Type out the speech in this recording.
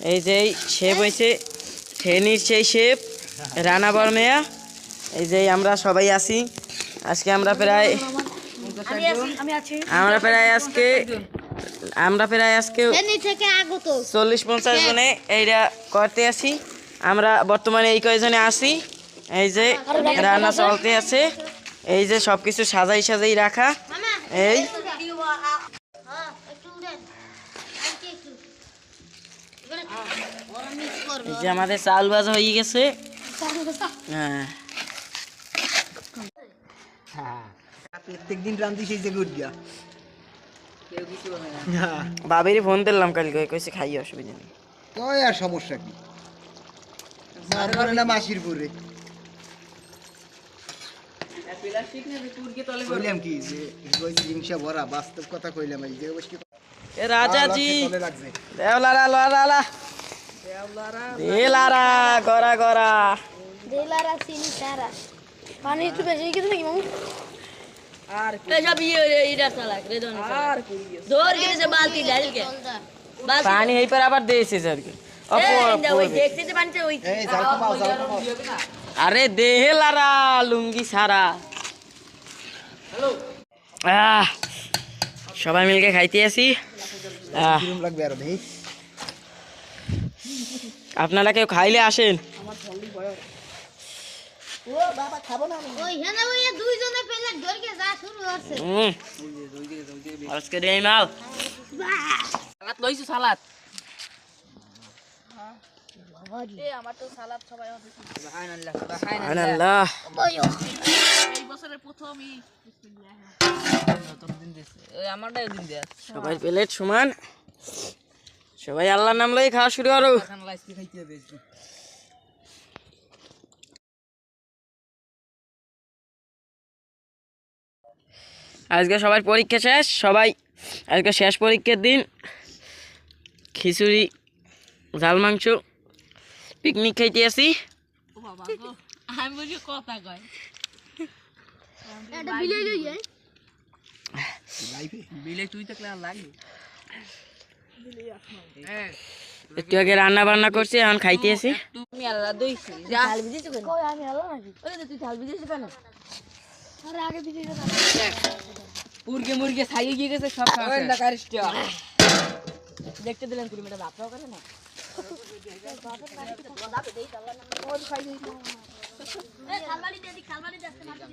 এই যে শেপ হয়েছে ফেনীর সেই শেপ রানা বর্মেয়া। এই যে আমরা সবাই আছি আজকে। আমরা প্রায় আজকে 40-50 জনে এইটা করতে আছি। আমরা বর্তমানে এই কয়জনে আছি। এই যে রান্না চলতে আছে, এই যে সব কিছু সাজাই সাজাই রাখা। এই যে আমাদের চাল ভাজা হয়ে গেছে। হ্যাঁ, প্রত্যেকদিন রান্ধি সেই যে গুড় গিয়া বাবির ফোন দিলাম কালকে, কইছে খাই, অসুবিধা নেই। তো আর সমস্যা কি না মাসির পুরে কইলাম কি যে হিংসা ভরা বাস্তব কথা কইলাম। এই যে রাজাজি দেওলারা লারা দেলারা গরা গরা দেলারা চিনি সারা পানি একটু বেশি গেছে নাকি মামু? আর সব ইটা চালাক রে দন আর দৌড় গেছে বালতি ডাল কে পানি এই पर আবার দিয়েছে স্যারকে। ওই দেখতে যে পানিতে ওই এই যাও কমাও আরে দেলারা লুঙ্গি সারা। হ্যালো সবাই মিলকে খাইতে আসি। কিরম লাগবে আর ভাই? আপনারা কেউ খাইলে আসেন। ও বাবা খাবো না আমি। ওই হেনা ওই দুইজনে প্লেট ধরে কে যা শুরু হচ্ছে। আজকে দেই মাল সালাদ লইছো সালাদ। এ আমার তো সালাদ সবাই হবে। সুবহানাল্লাহ সুবহানাল্লাহ। এই বছরের প্রথমই বিসমিল্লাহ নতুন দিন দিছে। ওই আমারটাই দিন দেয়া সবাই প্লেট সমান, সবাই আল্লাহর নাম লই খাওয়া শুরু করো। এখন লাইসি খাইতে হবে। আজকে সবার পরীক্ষা শেষ, সবাই আজকে শেষ পরীক্ষার দিন। খিচুড়ি, ঝাল মাংস, পিকনিক খাইতে আসি। ও বাবা গো আমি বুঝি কথা কয়। এটা বিলে লই যায় বিলে তুই তো ক্লাস লাগবে। একটু আগে রান্না বান্না করছি, এখন খাইতে আসি। তুমি আলাদা দইছি যা ঝাল ভিজেছো কেন? কই আমি হলো নাকি? ওই যে তুই ঝাল ভিজেছো কেন? আরে আগে দিদি না পুরগে মুরগে ছাইয়ে গিয়ে গেছে সব খাওয়া। ওই না কারিস্টা দেখতে দিলেন তুমি এটা বাপরাও করে না। খালবাড়ি দিয়ে দি, খালবাড়ি দিয়ে আসতে মারতে।